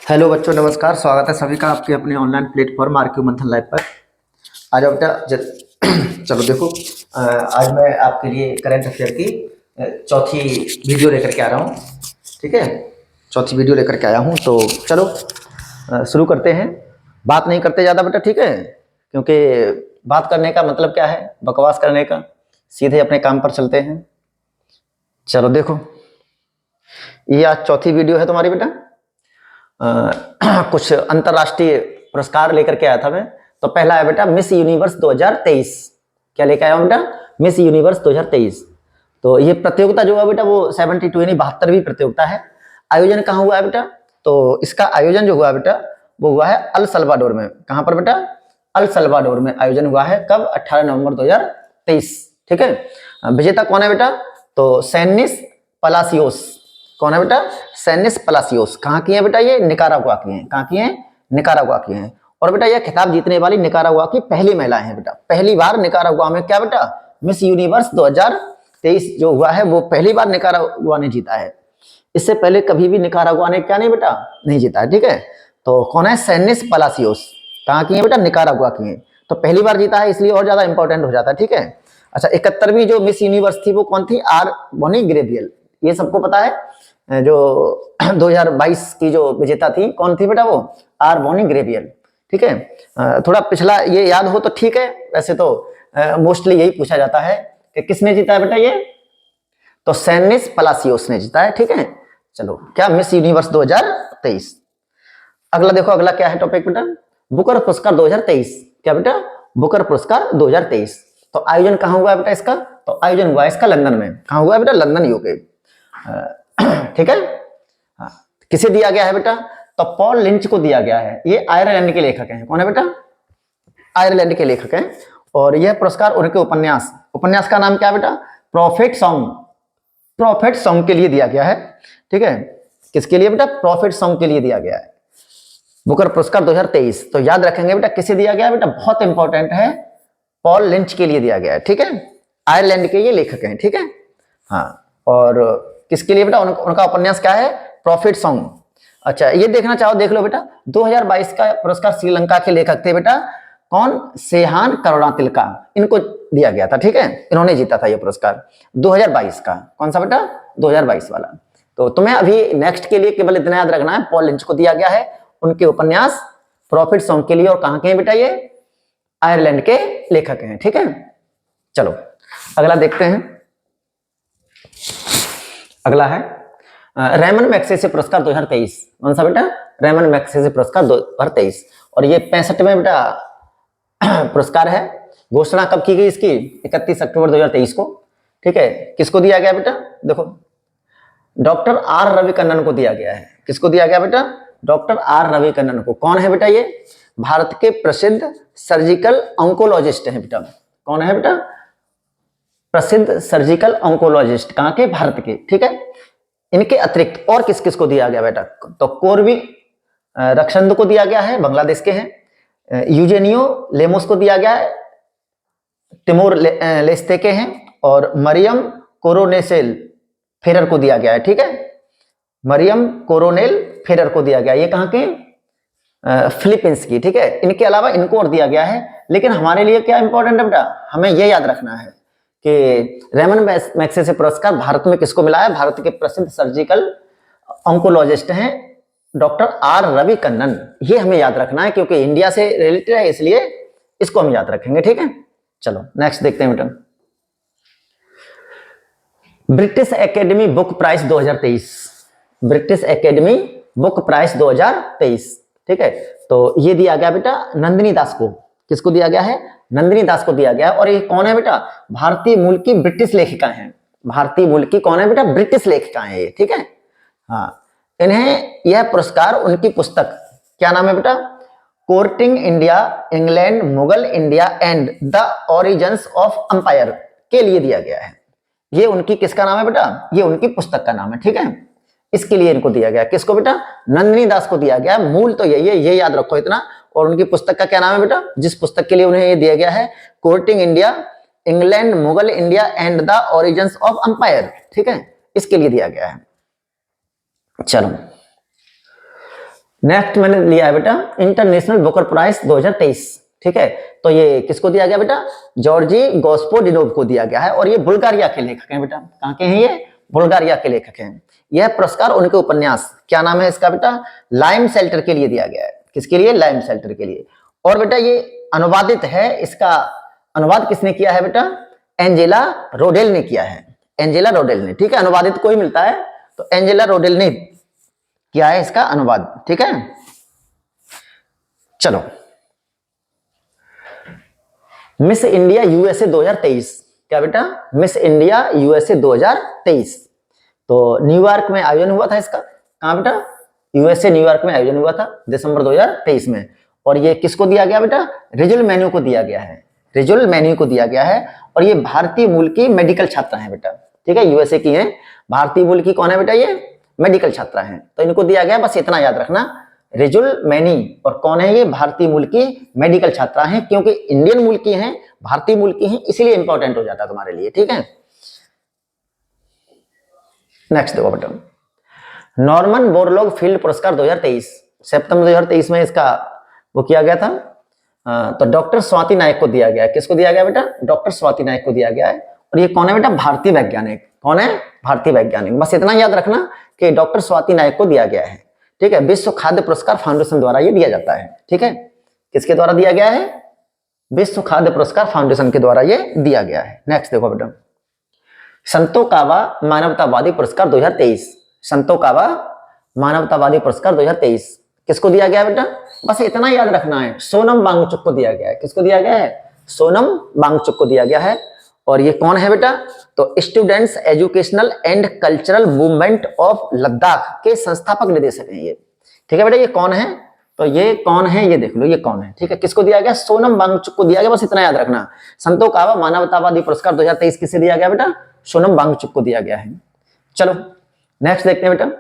Hello बच्चों, नमस्कार। स्वागत है सभी का आपके अपने ऑनलाइन प्लेटफॉर्म आरक्यू मंथन लाइव पर। आ जाओ बेटा चलो देखो, आज मैं आपके लिए करंट अफेयर की चौथी वीडियो लेकर के आ रहा हूँ। ठीक है, चौथी वीडियो लेकर के आया हूँ। तो चलो शुरू करते हैं। बात नहीं करते ज़्यादा बेटा, ठीक है, क्योंकि बात करने का मतलब क्या है, बकवास करने का। सीधे अपने काम पर चलते हैं। चलो देखो, ये आज चौथी वीडियो है तुम्हारी बेटा। कुछ अंतरराष्ट्रीय पुरस्कार लेकर के आया था मैं। तो पहला है बेटा मिस यूनिवर्स 2023। क्या लेकर आया हूं बेटा? Miss universe 2023। तो ये प्रतियोगिता जो है बेटा वो 72 यानी 72वीं प्रतियोगिता है। आयोजन कहाँ हुआ है बेटा? तो इसका आयोजन जो हुआ है बेटा वो हुआ है अल सल्वाडोर में। कहाँ पर बेटा? अल सल्वाडोर में आयोजन हुआ है। कब? 18 नवंबर 2023। ठीक है। विजेता कौन है बेटा? तो सैनिस पलासियोस। कौन है बेटा? सैनिस पलासियोस। कहाँ की है बेटा? ये निकारागुआ की हैं। कहाँ की हैं? निकारागुआ की हैं। और बेटा यह खिताब जीतने वाली निकारागुआ की पहली महिला है बेटा। पहली बार निकारागुआ में क्या बेटा? मिस यूनिवर्स 2023 जो हुआ है वो पहली बार निकारागुआ ने जीता है। इससे पहले कभी भी निकारागुआ ने क्या नहीं बेटा? नहीं जीता है। ठीक है। तो कौन है? सैनिस पलासियोस। कहाँ की है बेटा? निकारागुआ की हैं। तो पहली बार जीता है इसलिए और ज्यादा इंपॉर्टेंट हो जाता है। ठीक है। अच्छा, 71वीं जो मिस यूनिवर्स थी वो कौन थी? आर बोनी ग्रेवियल। ये सबको पता है। जो 2022 की जो विजेता थी कौन थी बेटा? वो आर बोनी ग्रेवियल। ठीक है। थोड़ा पिछला ये याद हो तो ठीक है। वैसे तो मोस्टली यही पूछा जाता है कि किसने जीता है बेटा ये? तो सैनिस पलासियोस ने जीता है। ठीक है। चलो, क्या मिस यूनिवर्स 2023। अगला देखो, अगला क्या है टॉपिक बेटा? बुकर पुरस्कार 2023। क्या बेटा? बुकर पुरस्कार 2023। तो आयोजन कहाँ हुआ है बेटा इसका? तो आयोजन हुआ है इसका लंदन में। कहाँ हुआ है बेटा? London, UK. ठीक है। हाँ, किसे दिया गया है बेटा? तो पॉल लिंच को दिया गया है। ये आयरलैंड के लेखक हैं। कौन है बेटा? आयरलैंड के लेखक हैं। और यह पुरस्कार उनके उपन्यास उपन्यास का नाम क्या है बेटा? Profit song. प्रॉफिट सॉन्ग के लिए दिया गया है। ठीक है। किसके लिए बेटा? प्रॉफिट सॉन्ग के लिए दिया गया है बुकर पुरस्कार 2023। तो याद रखेंगे बेटा किसे दिया गया है बेटा? बहुत इंपॉर्टेंट है। पॉल लिंच के लिए दिया गया है। ठीक है। आयरलैंड के ये लेखक हैं। ठीक है। हाँ, और किसके लिए बेटा? उनका उपन्यास क्या है? Profit song. अच्छा, ये देखना चाहो देख लो बेटा। 2022 का पुरस्कार श्रीलंका के लेखक थे बेटा। कौन? सेहान करुणातिलका। इनको दिया गया था। ठीक है। इन्होंने जीता था ये पुरस्कार 2022 का। कौन सा बेटा? 2022 वाला। तो तुम्हें अभी नेक्स्ट के लिए केवल इतना याद रखना है, पॉल लिंच को दिया गया है उनके उपन्यास प्रॉफिट सॉन्ग के लिए। और कहां के हैं बेटा? ये आयरलैंड के लेखक हैं। ठीक है। चलो अगला देखते हैं। अगला है रेमन मैग्सेसे पुरस्कार 2023। कौन सा बेटा? रेमन मैग्सेसे पुरस्कार 2023। और ये 65वें बेटा पुरस्कार है। घोषणा कब की गई इसकी? 31 अक्टूबर 2023 को। ठीक है। किसको दिया गया बेटा? देखो, डॉक्टर आर रविकन्नन को दिया गया है। किसको दिया गया बेटा? डॉक्टर आर रविकन्नन को। कौन है बेटा ये? भारत के प्रसिद्ध सर्जिकल ऑन्कोलॉजिस्ट हैं बेटा। कौन है बेटा? प्रसिद्ध सर्जिकल ऑन्कोलॉजिस्ट। कहां के? भारत के। ठीक है। इनके अतिरिक्त और किस किस को दिया गया बेटा? तो कोरवी रक्षंद को दिया गया है, बांग्लादेश के हैं। यूजेनियो लेमोस को दिया गया है, तिमोर लेस्ते के हैं। और मरियम कोरोनेसेल फेरर को दिया गया है। ठीक है। मरियम कोरोनेल फेरर को दिया गया। ये कहां के? फिलीपींस की। ठीक है। इनके अलावा इनको और दिया गया है। लेकिन हमारे लिए क्या इंपॉर्टेंट है बेटा? हमें यह याद रखना है कि रेमन मैग्सेसे पुरस्कार भारत में किसको मिला है? भारत के प्रसिद्ध सर्जिकल ऑन्कोलॉजिस्ट हैं डॉक्टर आर रविकन्नन। ये हमें याद रखना है क्योंकि इंडिया से रिलेटेड है, इसलिए इसको हम याद रखेंगे। ठीक है। चलो नेक्स्ट देखते हैं बेटा। British academy book prize 2023। British academy book prize 2023। ठीक है। तो ये दिया गया बेटा नंदिनी दास को। किसको दिया गया है? नंदिनी दास को दिया गया। और ये कौन है बेटा? भारतीय मूल की ब्रिटिश लेखिका हैं। भारतीय मूल की कौन है बेटा? ब्रिटिश लेखिका हैं ये। ठीक है। हाँ, इन्हें यह पुरस्कार उनकी पुस्तक, क्या नाम है बेटा? Courting India, England, Mughal India and the origins of empire के लिए दिया गया है। ये उनकी किसका नाम है बेटा? ये उनकी पुस्तक का नाम है। ठीक है। इसके लिए इनको दिया गया। किसको बेटा? नंदिनी दास को दिया गया। मूल तो यही है, ये याद रखो इतना। और उनकी पुस्तक का क्या नाम है बेटा? जिस पुस्तक के लिए उन्हें ये दिया गया है, courting India, England, Mughal India and the origins of empire. ठीक है। इसके लिए दिया गया है। चलो नेक्स्ट मैंने लिया है बेटा इंटरनेशनल बुकर प्राइज 2023, ठीक है। तो ये किसको दिया गया बेटा, जॉर्जी गोस्पोडिनोव को दिया गया है, और ये बुल्गारिया के लेखक हैं बेटा। कहाँ के हैं ये, बुल्गारिया के लेखक हैं। यह पुरस्कार उनके उपन्यास, क्या नाम है इसका बेटा, लाइम शेल्टर के लिए दिया गया है। किसके लिए, लाइम शेल्टर के लिए। और बेटा ये अनुवादित है, इसका अनुवाद किसने किया है बेटा, एंजेला रोडेल ने किया है, एंजेला रोडेल ने, ठीक है। अनुवादित कोई मिलता है तो एंजेला रोडेल ने किया है इसका अनुवाद, ठीक है। चलो, मिस इंडिया यूएसए 2023, क्या बेटा, मिस इंडिया यूएसए 2023, तो न्यूयॉर्क में आयोजन हुआ था इसका। कहां बेटा, यूएसए न्यूयॉर्क में आयोजन हुआ था दिसंबर 2023 में। और ये किसको दिया गया बेटा, रिजुल मैन्यू को दिया गया है, रिजुल मैन्यू को दिया गया है। और ये भारतीय मूल की मेडिकल छात्रा है बेटा, ठीक है, यूएसए की है, भारतीय मूल की कौन है बेटा, ये मेडिकल छात्रा है, तो इनको दिया गया, बस इतना याद रखना, रिजुल मैनी। और कौन है ये, भारतीय मूल की मेडिकल छात्रा है, क्योंकि इंडियन मूल की हैं, भारतीय मूल की हैं, इसीलिए इंपॉर्टेंट हो जाता है तुम्हारे लिए, ठीक है। नेक्स्ट देखो बेटा, नॉर्मन बोरलॉग फील्ड पुरस्कार 2023, सितंबर 2023 में इसका वो किया गया था। तो डॉक्टर स्वाति नायक को दिया गया है। किसको दिया गया बेटा, डॉक्टर स्वाति नायक को दिया गया है। और ये कौन है बेटा, भारतीय वैज्ञानिक, कौन है, भारतीय वैज्ञानिक, बस इतना याद रखना कि डॉक्टर स्वाति नायक को दिया गया है, ठीक है। विश्व खाद्य पुरस्कार फाउंडेशन द्वारा ये दिया जाता है, ठीक है। किसके द्वारा दिया गया है, विश्व खाद्य पुरस्कार फाउंडेशन के द्वारा ये दिया गया है। नेक्स्ट देखो बेटा, संतो कावा मानवतावादी पुरस्कार 2023, संतो कावा मानवतावादी पुरस्कार 2023 किसको दिया गया बेटा, बस इतना याद रखना है, सोनम वांगचुक को दिया गया है। किसको दिया गया है, सोनम वांगचुक को दिया गया है। और ये कौन है बेटा, तो students educational and cultural movement of Ladakh के संस्थापक निदेशक हैं ये, ठीक है बेटा। ये कौन है, तो ये कौन है, ये देख लो ये कौन है, ठीक है। किसको दिया गया, सोनम वांगचुक को दिया गया, बस इतना याद रखना। संतो कावा मानवतावादी पुरस्कार 2023 किसे दिया गया बेटा, सोनम वांगचुक को दिया गया है। चलो नेक्स्ट देखते हैं बेटा,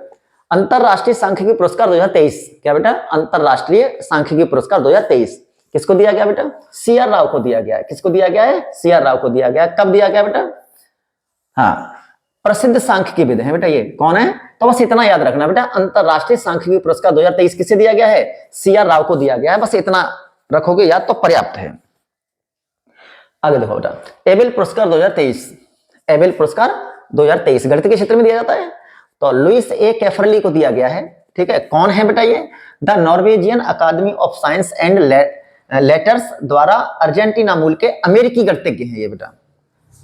अंतरराष्ट्रीय सांख्यिकी पुरस्कार 2023, क्या बेटा, अंतरराष्ट्रीय सांख्यिकी पुरस्कार 2023 किसको दिया गया बेटा, सीआर राव को दिया गया है। किसको दिया गया है, सीआर राव को दिया गया है। कब दिया गया बेटा, हाँ, प्रसिद्ध सांख्यिकी विद है बेटा, ये कौन है, तो बस इतना याद रखना बेटा, अंतरराष्ट्रीय सांख्यिकी पुरस्कार 2023 किसे दिया गया है, सीआर राव को दिया गया है, बस इतना रखोगे याद तो पर्याप्त है। आगे देखो बेटा, एबेल पुरस्कार 2023, एबेल पुरस्कार 2023 गणित के क्षेत्र में दिया जाता है, तो लुइस ए कैफरली को दिया गया है, ठीक है। कौन है बेटा ये, the Norwegian academy of science and letters द्वारा अर्जेंटीना मूल के अमेरिकी गणितज्ञ हैं ये बेटा,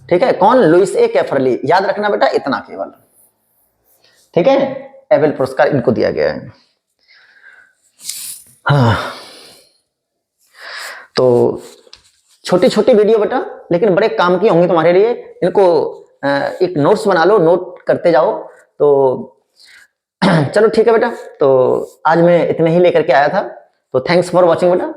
ठीक है। कौन, लुइस ए कैफरली, याद रखना बेटा इतना केवल, ठीक है। एबेल पुरस्कार इनको दिया गया है। हाँ, तो छोटी छोटी वीडियो बेटा, लेकिन बड़े काम की होंगी तुम्हारे लिए। इनको एक नोट्स बना लो, नोट करते जाओ। तो चलो ठीक है बेटा, तो आज मैं इतने ही लेकर के आया था। तो थैंक्स फॉर वॉचिंग बेटा।